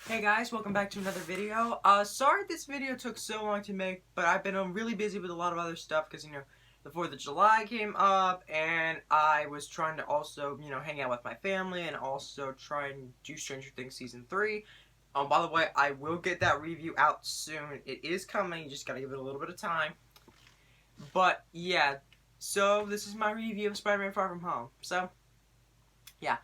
Hey guys, welcome back to another video. Sorry this video took so long to make, but I've been really busy with a lot of other stuff because, the 4th of July came up, and I was trying to also, hang out with my family and also try and do Stranger Things Season 3. By the way, I will get that review out soon. It is coming, you just gotta give it a little bit of time. But, yeah, so this is my review of Spider-Man Far From Home. So, yeah.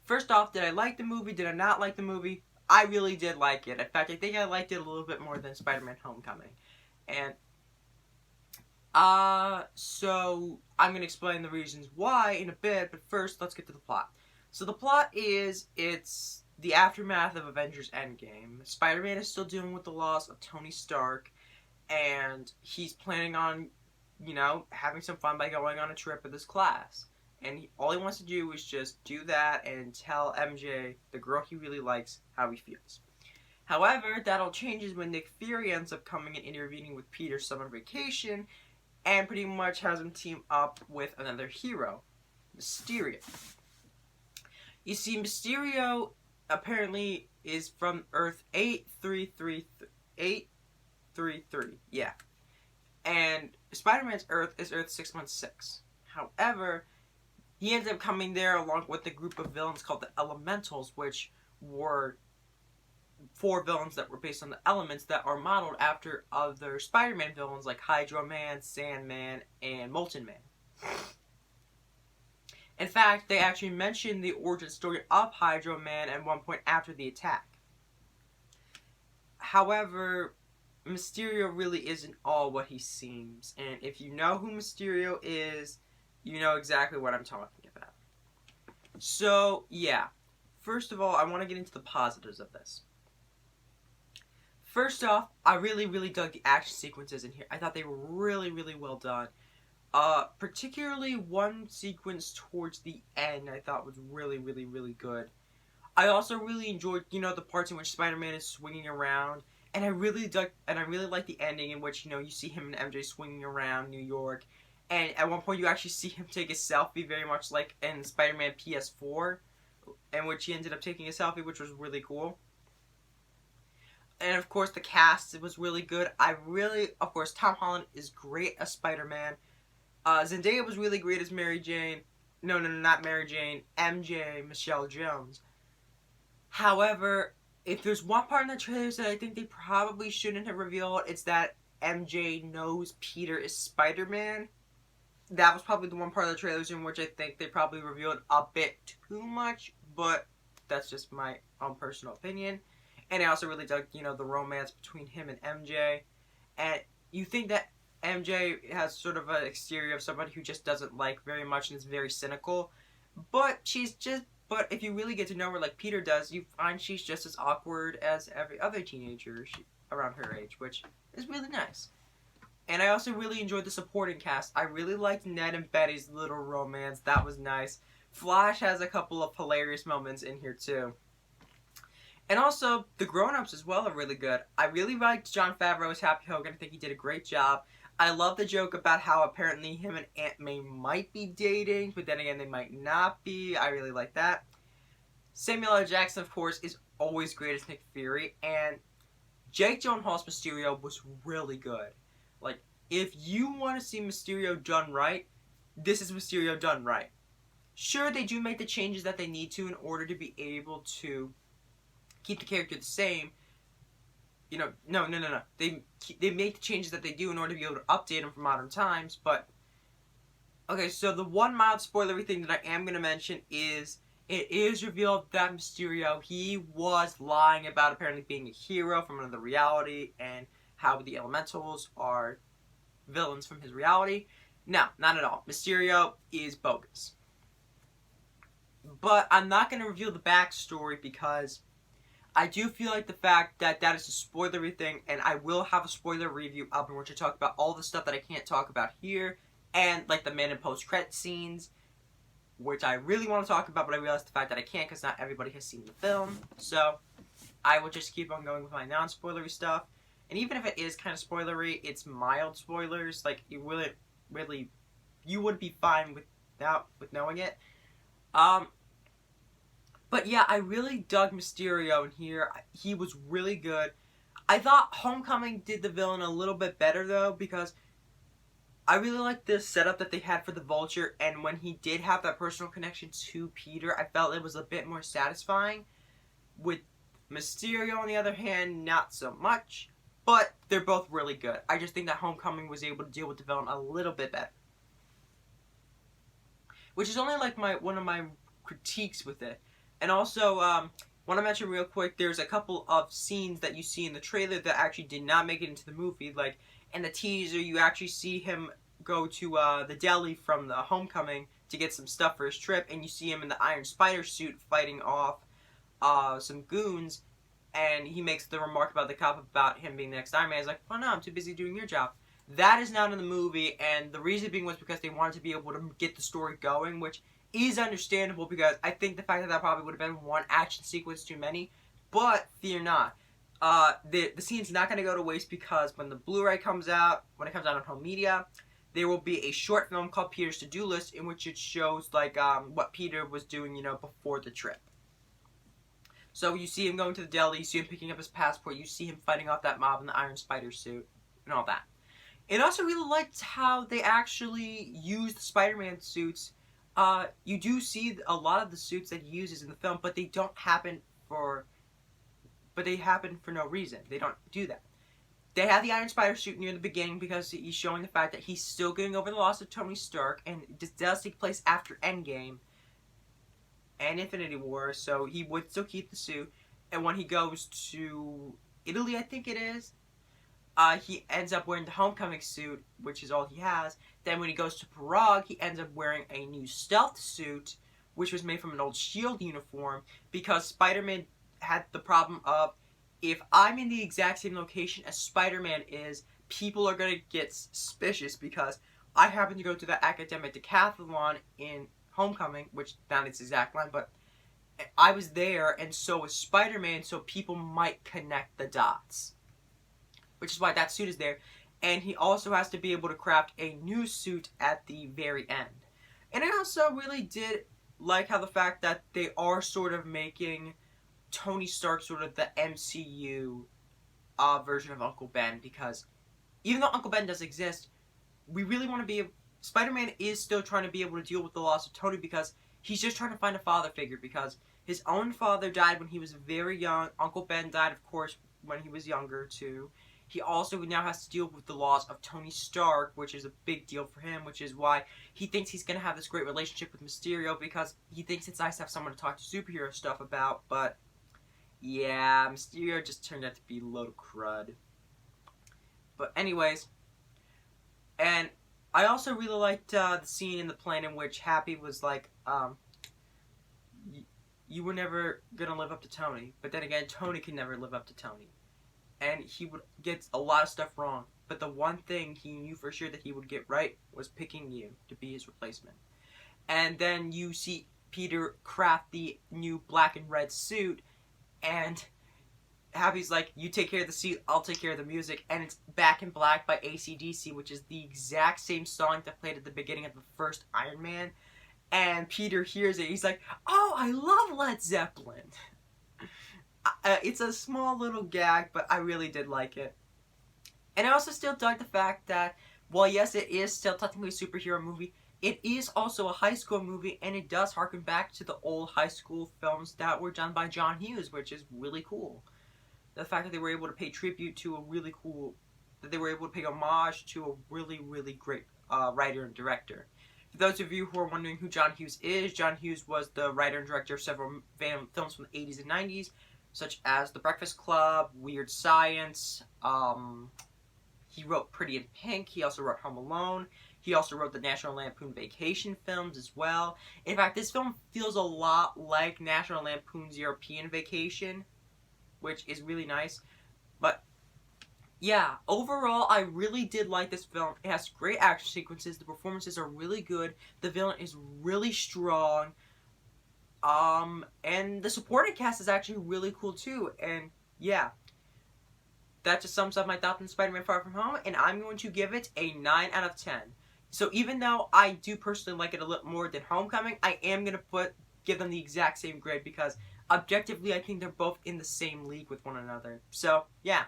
First off, did I like the movie? Did I not like the movie? I really did like it. In fact, I think I liked it a little bit more than Spider-Man Homecoming. And, so I'm going to explain the reasons why in a bit, but first, let's get to the plot. So the plot is, it's the aftermath of Avengers Endgame. Spider-Man is still dealing with the loss of Tony Stark, and he's planning on, having some fun by going on a trip with his class. And all he wants to do is just do that and tell MJ, the girl he really likes, how he feels. However, that all changes when Nick Fury ends up coming and intervening with Peter's summer vacation and pretty much has him team up with another hero, Mysterio. You see, Mysterio apparently is from Earth 833, yeah. And Spider-Man's Earth is Earth 616. However, he ends up coming there along with a group of villains called the Elementals, which were 4 villains that were based on the elements that are modeled after other Spider-Man villains like Hydro Man, Sandman, and Molten Man. In fact, they actually mentioned the origin story of Hydro Man at one point after the attack. However, Mysterio really isn't all what he seems, and if you know who Mysterio is, you know exactly what I'm talking about. So, yeah. First of all, I want to get into the positives of this. First off, I really, really dug the action sequences in here. I thought they were really, really well done. Particularly one sequence towards the end I thought was really, really, really good. I also really enjoyed, the parts in which Spider-Man is swinging around. And I really like the ending in which, you see him and MJ swinging around New York. And at one point you actually see him take a selfie, very much like in Spider-Man PS4, in which he ended up taking a selfie, which was really cool. And of course the cast was really good. Of course, Tom Holland is great as Spider-Man. Zendaya was really great as Mary Jane. No, not Mary Jane. MJ, Michelle Jones. However, if there's one part in the trailers that I think they probably shouldn't have revealed, it's that MJ knows Peter is Spider-Man. That was probably the one part of the trailers in which I think they probably revealed a bit too much, but that's just my own personal opinion. And I also really dug, the romance between him and MJ. And you think that MJ has sort of an exterior of somebody who just doesn't like very much and is very cynical, but but if you really get to know her like Peter does, you find she's just as awkward as every other teenager around her age, which is really nice. And I also really enjoyed the supporting cast. I really liked Ned and Betty's little romance. That was nice. Flash has a couple of hilarious moments in here too. And also, the grown-ups as well are really good. I really liked Jon Favreau as Happy Hogan. I think he did a great job. I love the joke about how apparently him and Aunt May might be dating, but then again, they might not be. I really like that. Samuel L. Jackson, of course, is always great as Nick Fury. And Jake Gyllenhaal's Mysterio was really good. Like, if you want to see Mysterio done right, this is Mysterio done right. Sure, they do make the changes that they need to in order to be able to keep the character the same. No. They make the changes that they do in order to be able to update him for modern times, but... Okay, so the one mild spoilery thing that I am going to mention is... It is revealed that Mysterio, he was lying about apparently being a hero from another reality, and how the Elementals are villains from his reality. No, not at all. Mysterio is bogus. But I'm not going to reveal the backstory because I do feel like the fact that that is a spoilery thing, and I will have a spoiler review up in which I talk about all the stuff that I can't talk about here, and like the man in post-credit scenes, which I really want to talk about, but I realize the fact that I can't because not everybody has seen the film. So I will just keep on going with my non-spoilery stuff. And even if it is kind of spoilery, it's mild spoilers. Like, you wouldn't be fine with knowing it. But yeah, I really dug Mysterio in here. He was really good. I thought Homecoming did the villain a little bit better though, because I really liked this setup that they had for the Vulture, and when he did have that personal connection to Peter, I felt it was a bit more satisfying. With Mysterio, on the other hand, not so much. But they're both really good. I just think that Homecoming was able to deal with the villain a little bit better. Which is only like one of my critiques with it. And also, want to mention real quick, there's a couple of scenes that you see in the trailer that actually did not make it into the movie. Like, in the teaser, you actually see him go to the deli from the Homecoming to get some stuff for his trip, and you see him in the Iron Spider suit fighting off some goons, and he makes the remark about the cop about him being the next Iron Man. He's like, oh no, I'm too busy doing your job. That is not in the movie, and the reason being was because they wanted to be able to get the story going, which is understandable, because I think the fact that probably would have been one action sequence too many, but fear not. The scene's not going to go to waste, because when the Blu-ray comes out, when it comes out on home media, there will be a short film called Peter's To-Do List, in which it shows like what Peter was doing, before the trip. So you see him going to the deli, you see him picking up his passport, you see him fighting off that mob in the Iron Spider suit, and all that. And also really liked how they actually used the Spider-Man suits. You do see a lot of the suits that he uses in the film, but they happen for no reason. They don't do that. They have the Iron Spider suit near the beginning because he's showing the fact that he's still getting over the loss of Tony Stark, and this does take place after Endgame and Infinity War, so he would still keep the suit. And when he goes to Italy, I think it is, he ends up wearing the Homecoming suit, which is all he has. Then when he goes to Prague, he ends up wearing a new stealth suit, which was made from an old S.H.I.E.L.D. uniform, because Spider-Man had the problem of, if I'm in the exact same location as Spider-Man is, people are going to get suspicious, because I happen to go to the academic decathlon in Homecoming, which not its exact line, but I was there, and so was Spider-Man, so people might connect the dots. Which is why that suit is there. And he also has to be able to craft a new suit at the very end. And I also really did like how the fact that they are sort of making Tony Stark sort of the MCU version of Uncle Ben, because even though Uncle Ben does exist, we really want to be... Spider-Man is still trying to be able to deal with the loss of Tony, because he's just trying to find a father figure, because his own father died when he was very young. Uncle Ben died, of course, when he was younger, too. He also now has to deal with the loss of Tony Stark, which is a big deal for him, which is why he thinks he's going to have this great relationship with Mysterio, because he thinks it's nice to have someone to talk to superhero stuff about, but yeah, Mysterio just turned out to be a load of crud. But anyways, and I also really liked the scene in the plane in which Happy was like, you were never going to live up to Tony, but then again, Tony can never live up to Tony. And he would get a lot of stuff wrong. But the one thing he knew for sure that he would get right was picking you to be his replacement. And then you see Peter craft the new black and red suit. And Happy's like, you take care of the suit, I'll take care of the music. And it's Back in Black by AC/DC, which is the exact same song that played at the beginning of the first Iron Man. And Peter hears it. He's like, oh, I love Led Zeppelin. It's a small little gag, but I really did like it. And I also still dug the fact that, while yes, it is still technically a superhero movie, it is also a high school movie, and it does harken back to the old high school films that were done by John Hughes, which is really cool. The fact that they were able to pay tribute to that they were able to pay homage to a really, really great writer and director. For those of you who are wondering who John Hughes is, John Hughes was the writer and director of several films from the 80s and 90s, such as The Breakfast Club, Weird Science. He wrote Pretty in Pink. He also wrote Home Alone. He also wrote the National Lampoon Vacation films as well. In fact, this film feels a lot like National Lampoon's European Vacation, which is really nice. But yeah, overall, I really did like this film. It has great action sequences. The performances are really good. The villain is really strong. And the supporting cast is actually really cool too, and yeah. That just sums up my thoughts on Spider-Man Far From Home, and I'm going to give it a 9 out of 10. So even though I do personally like it a little more than Homecoming, I am going to put give them the exact same grade because objectively I think they're both in the same league with one another. So, yeah,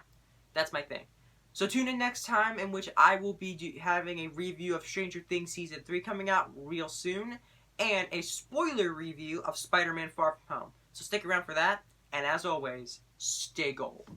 that's my thing. So tune in next time, in which I will be having a review of Stranger Things Season 3 coming out real soon, and a spoiler review of Spider-Man Far From Home. So stick around for that, and as always, stay gold.